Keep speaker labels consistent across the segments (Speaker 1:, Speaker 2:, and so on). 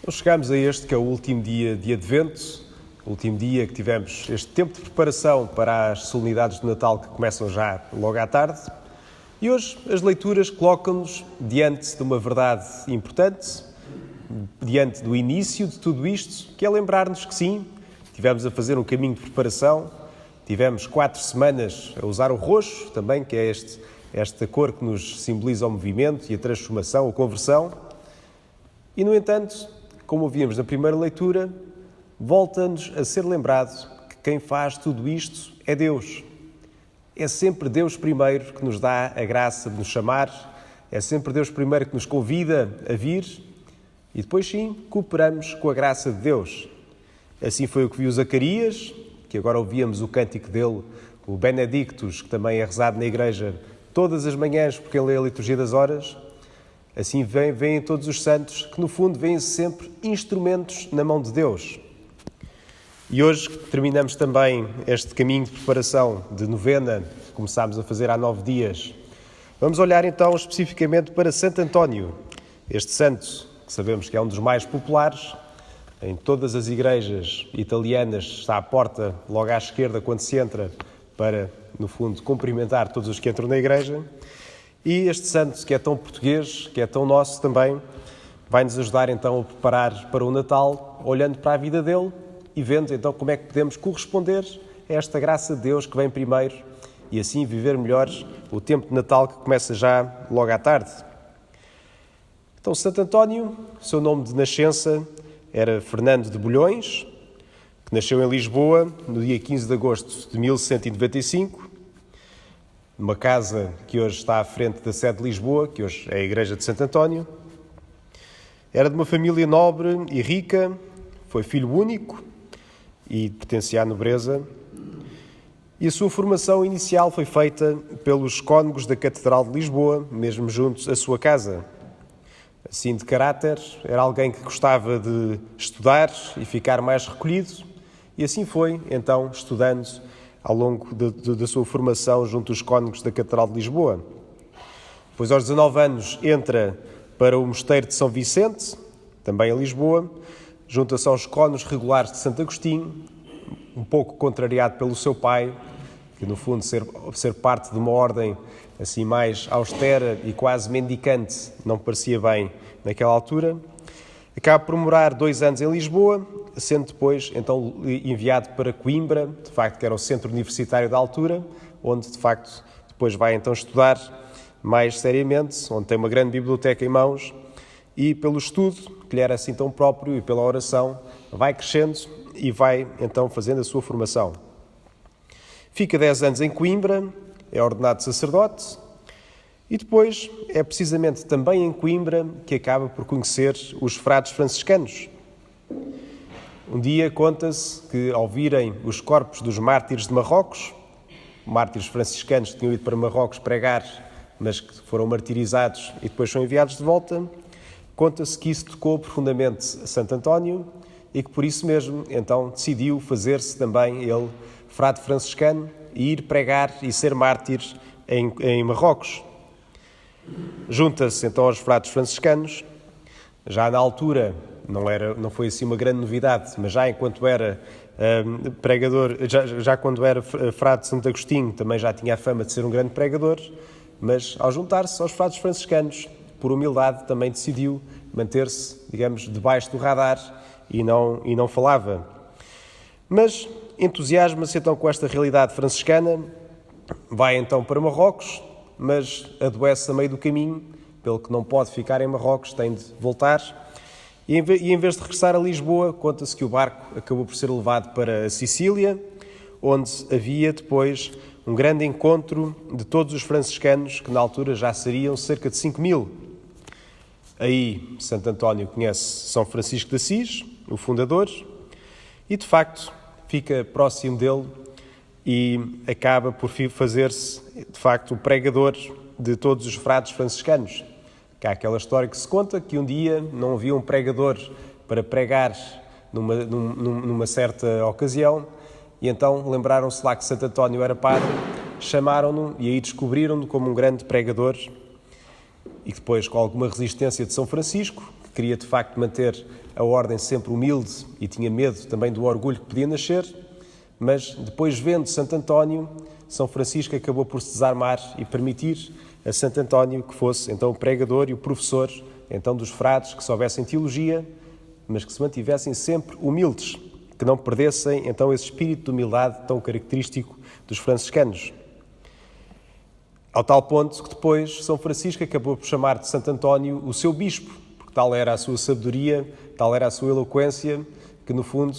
Speaker 1: Nós chegamos a este que é o último dia de Advento, o último dia que tivemos este tempo de preparação para as solenidades de Natal que começam já logo à tarde. E hoje as leituras colocam-nos diante de uma verdade importante, diante do início de tudo isto, que é lembrar-nos que sim, tivemos a fazer um caminho de preparação, tivemos 4 semanas a usar o roxo também, que é esta cor que nos simboliza o movimento e a transformação, a conversão. E, no entanto, como ouvimos na primeira leitura, volta-nos a ser lembrado que quem faz tudo isto é Deus. É sempre Deus primeiro que nos dá a graça de nos chamar, é sempre Deus primeiro que nos convida a vir e depois sim, cooperamos com a graça de Deus. Assim foi o que viu Zacarias, que agora ouvíamos o cântico dele, o Benedictus, que também é rezado na igreja todas as manhãs porque ele lê a liturgia das horas. Assim vêm todos os santos, que no fundo vêm sempre instrumentos na mão de Deus. E hoje terminamos também este caminho de preparação de novena, que começámos a fazer há 9 dias. Vamos olhar então especificamente para Santo António, este santo que sabemos que é um dos mais populares. Em todas as igrejas italianas está à porta, logo à esquerda, quando se entra, para, no fundo, cumprimentar todos os que entram na igreja. E este santo, que é tão português, que é tão nosso também, vai-nos ajudar então a preparar para o Natal, olhando para a vida dele e vendo então como é que podemos corresponder a esta graça de Deus que vem primeiro e assim viver melhor o tempo de Natal que começa já logo à tarde. Então, Santo António, o seu nome de nascença era Fernando de Bulhões, que nasceu em Lisboa no dia 15 de agosto de 1195, numa casa que hoje está à frente da sede de Lisboa, que hoje é a Igreja de Santo António. Era de uma família nobre e rica, foi filho único e pertencia à nobreza. E a sua formação inicial foi feita pelos cônegos da Catedral de Lisboa, mesmo junto à sua casa. Assim, de caráter, era alguém que gostava de estudar e ficar mais recolhido, e assim foi, então, estudando ao longo da sua formação junto aos cônegos da Catedral de Lisboa. Depois, aos 19 anos, entra para o Mosteiro de São Vicente, também em Lisboa, junta-se aos cônegos regulares de Santo Agostinho, um pouco contrariado pelo seu pai, que no fundo ser parte de uma ordem assim mais austera e quase mendicante não parecia bem naquela altura. Acaba por morar 2 anos em Lisboa, sendo depois então enviado para Coimbra, de facto que era o centro universitário da altura, onde de facto depois vai então estudar mais seriamente, onde tem uma grande biblioteca em mãos e pelo estudo, que lhe era assim tão próprio, e pela oração, vai crescendo e vai então fazendo a sua formação. Fica 10 anos em Coimbra, é ordenado sacerdote e depois é precisamente também em Coimbra que acaba por conhecer os frades franciscanos. Um dia conta-se que, ao virem os corpos dos mártires de Marrocos, mártires franciscanos que tinham ido para Marrocos pregar, mas que foram martirizados e depois são enviados de volta, conta-se que isso tocou profundamente a Santo António e que por isso mesmo, então, decidiu fazer-se também ele frade franciscano e ir pregar e ser mártir em Marrocos. Junta-se então aos frades franciscanos, já na altura não foi assim uma grande novidade, mas já enquanto era pregador, já quando era frade de Santo Agostinho também já tinha a fama de ser um grande pregador, mas ao juntar-se aos frades franciscanos, por humildade também decidiu manter-se, digamos, debaixo do radar e não falava. Mas entusiasma-se então com esta realidade franciscana, vai então para Marrocos, mas adoece a meio do caminho, pelo que não pode ficar em Marrocos, tem de voltar. E em vez de regressar a Lisboa, conta-se que o barco acabou por ser levado para a Sicília, onde havia depois um grande encontro de todos os franciscanos, que na altura já seriam cerca de 5.000. Aí Santo António conhece São Francisco de Assis, o fundador, e de facto fica próximo dele e acaba por fazer-se, de facto, o pregador de todos os frades franciscanos. Que há aquela história que se conta que um dia não havia um pregador para pregar numa certa ocasião e então lembraram-se lá que Santo António era padre, chamaram-no e aí descobriram-no como um grande pregador e depois, com alguma resistência de São Francisco, queria de facto manter a ordem sempre humilde e tinha medo também do orgulho que podia nascer, mas depois vendo Santo António, São Francisco acabou por se desarmar e permitir a Santo António que fosse então o pregador e o professor então dos frades que soubessem teologia, mas que se mantivessem sempre humildes, que não perdessem então esse espírito de humildade tão característico dos franciscanos. Ao tal ponto que depois São Francisco acabou por chamar de Santo António o seu bispo, porque tal era a sua sabedoria, tal era a sua eloquência, que no fundo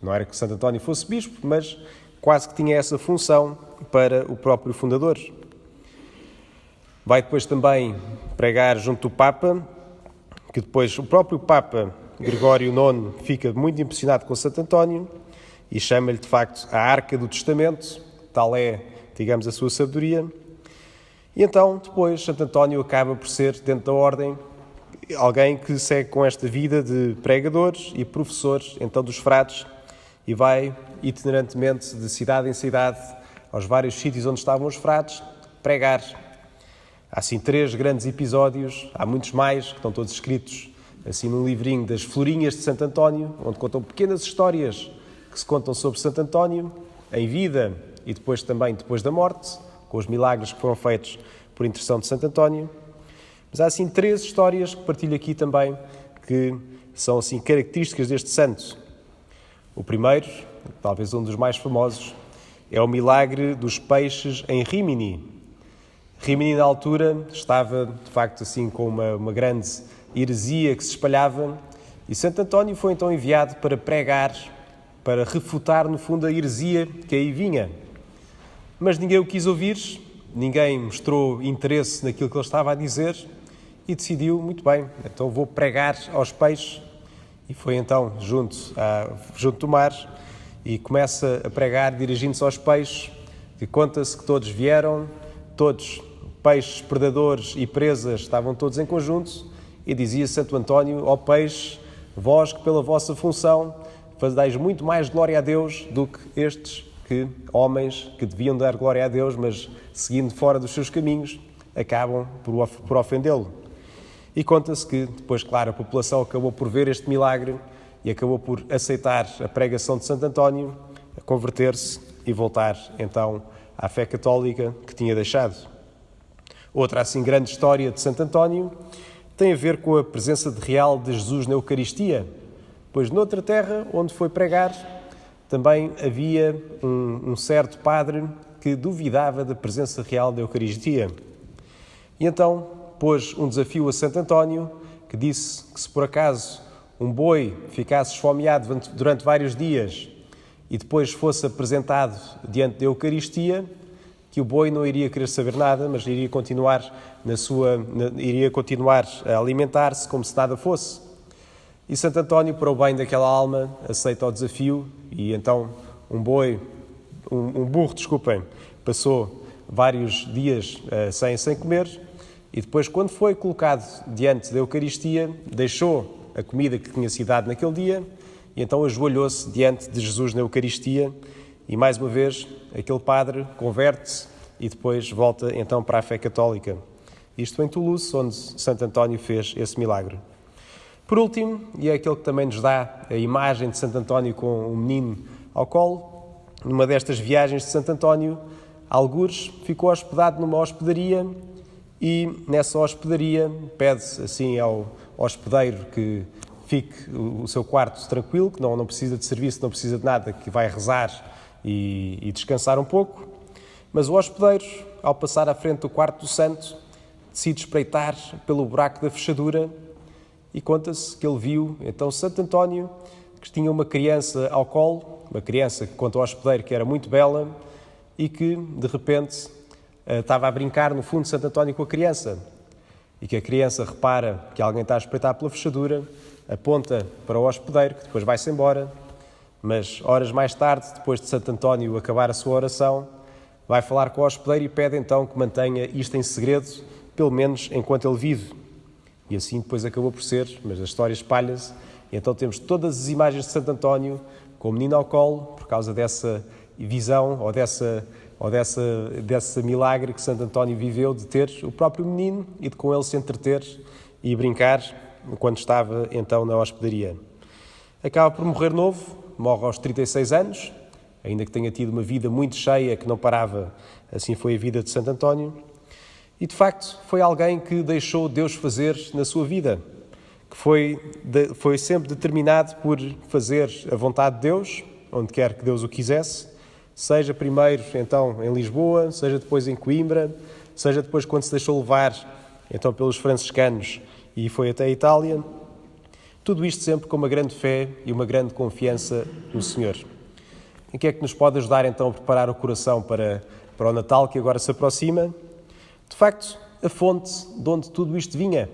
Speaker 1: não era que Santo António fosse bispo, mas quase que tinha essa função para o próprio fundador. Vai depois também pregar junto do Papa, que depois o próprio Papa Gregório IX fica muito impressionado com Santo António e chama-lhe de facto a Arca do Testamento, tal é, digamos, a sua sabedoria. E então, depois, Santo António acaba por ser, dentro da ordem, alguém que segue com esta vida de pregador e professor, então, dos frades, e vai itinerantemente de cidade em cidade, aos vários sítios onde estavam os frades, pregar. Há assim 3 grandes episódios, há muitos mais, que estão todos escritos assim num livrinho das Florinhas de Santo António, onde contam pequenas histórias que se contam sobre Santo António, em vida e depois também depois da morte, com os milagres que foram feitos por intercessão de Santo António. Mas há assim 3 histórias que partilho aqui também, que são assim características deste santo. O primeiro, talvez um dos mais famosos, é o milagre dos peixes em Rímini. Rímini, na altura, estava, de facto, assim, com uma grande heresia que se espalhava, e Santo António foi então enviado para pregar, para refutar, no fundo, a heresia que aí vinha. Mas ninguém o quis ouvir, ninguém mostrou interesse naquilo que ele estava a dizer, e decidiu, muito bem, então vou pregar aos peixes. E foi então junto do mar, e começa a pregar dirigindo-se aos peixes, e conta-se que todos vieram, todos, peixes, predadores e presas, estavam todos em conjunto, e dizia Santo António: ó peixes, vós que pela vossa função fazais muito mais glória a Deus do que estes homens que deviam dar glória a Deus, mas seguindo fora dos seus caminhos, acabam por ofendê-lo. E conta-se que depois, claro, a população acabou por ver este milagre e acabou por aceitar a pregação de Santo António, a converter-se e voltar então à fé católica que tinha deixado. Outra assim grande história de Santo António tem a ver com a presença real de Jesus na Eucaristia, pois noutra terra onde foi pregar também havia um certo padre que duvidava da presença real da Eucaristia. E então pôs um desafio a Santo António, que disse que se por acaso um boi ficasse esfomeado durante vários dias e depois fosse apresentado diante da Eucaristia, que o boi não iria querer saber nada, mas iria continuar a alimentar-se como se nada fosse. E Santo António, para o bem daquela alma, aceita o desafio e então um burro, passou vários dias sem comer e depois, quando foi colocado diante da Eucaristia, deixou a comida que tinha sido dada naquele dia e então ajoelhou-se diante de Jesus na Eucaristia e, mais uma vez, aquele padre converte-se e depois volta então para a fé católica. Isto em Toulouse, onde Santo António fez esse milagre. Por último, e é aquele que também nos dá a imagem de Santo António com um menino ao colo, numa destas viagens de Santo António, algures ficou hospedado numa hospedaria e nessa hospedaria pede assim ao hospedeiro que fique o seu quarto tranquilo, que não precisa de serviço, não precisa de nada, que vai rezar e descansar um pouco. Mas o hospedeiro, ao passar à frente do quarto do santo, decide espreitar pelo buraco da fechadura e conta-se que ele viu, então, Santo António, que tinha uma criança ao colo, uma criança que conta ao hospedeiro que era muito bela e que, de repente, estava a brincar no fundo de Santo António com a criança. E que a criança repara que alguém está a espreitar pela fechadura, aponta para o hospedeiro, que depois vai-se embora, mas horas mais tarde, depois de Santo António acabar a sua oração, vai falar com o hospedeiro e pede então que mantenha isto em segredo, pelo menos enquanto ele vive. E assim depois acabou por ser, mas a história espalha-se, e então temos todas as imagens de Santo António com o menino ao colo, por causa dessa visão ou desse milagre que Santo António viveu de ter o próprio menino e de com ele se entreter e brincar quando estava então na hospedaria. Acaba por morrer novo, morre aos 36 anos, ainda que tenha tido uma vida muito cheia, que não parava, assim foi a vida de Santo António. E, de facto, foi alguém que deixou Deus fazer na sua vida, que foi sempre determinado por fazer a vontade de Deus, onde quer que Deus o quisesse, seja primeiro, então, em Lisboa, seja depois em Coimbra, seja depois quando se deixou levar, então, pelos franciscanos e foi até a Itália. Tudo isto sempre com uma grande fé e uma grande confiança no Senhor. Em que é que nos pode ajudar, então, a preparar o coração para o Natal que agora se aproxima? De facto, a fonte de onde tudo isto vinha.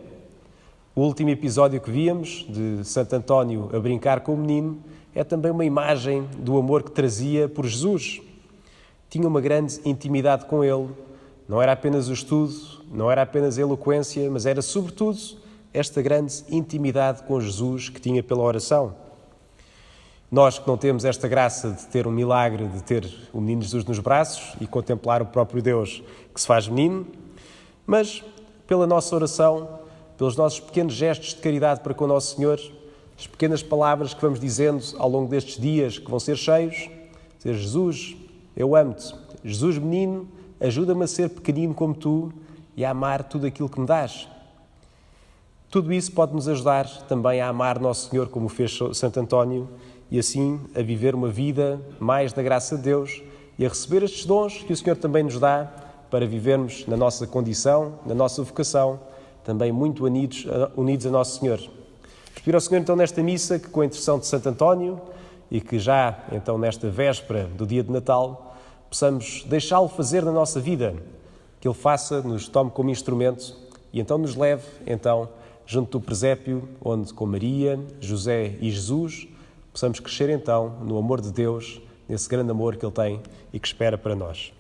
Speaker 1: O último episódio que víamos, de Santo António a brincar com o menino, é também uma imagem do amor que trazia por Jesus. Tinha uma grande intimidade com ele. Não era apenas o estudo, não era apenas a eloquência, mas era, sobretudo, esta grande intimidade com Jesus que tinha pela oração. Nós que não temos esta graça de ter um milagre, de ter o menino Jesus nos braços e contemplar o próprio Deus que se faz menino, mas pela nossa oração, pelos nossos pequenos gestos de caridade para com o nosso Senhor, as pequenas palavras que vamos dizendo ao longo destes dias que vão ser cheios, dizer: Jesus, eu amo-te. Jesus, menino, ajuda-me a ser pequenino como tu e a amar tudo aquilo que me dás. Tudo isso pode nos ajudar também a amar Nosso Senhor como fez Santo António e assim a viver uma vida mais da graça de Deus e a receber estes dons que o Senhor também nos dá para vivermos na nossa condição, na nossa vocação, também muito unidos a Nosso Senhor. Pedir ao Senhor então nesta missa que com a intercessão de Santo António e que já então nesta véspera do dia de Natal possamos deixá-lo fazer na nossa vida, que Ele faça, nos tome como instrumento e então nos leve então junto do presépio, onde com Maria, José e Jesus possamos crescer então no amor de Deus, nesse grande amor que Ele tem e que espera para nós.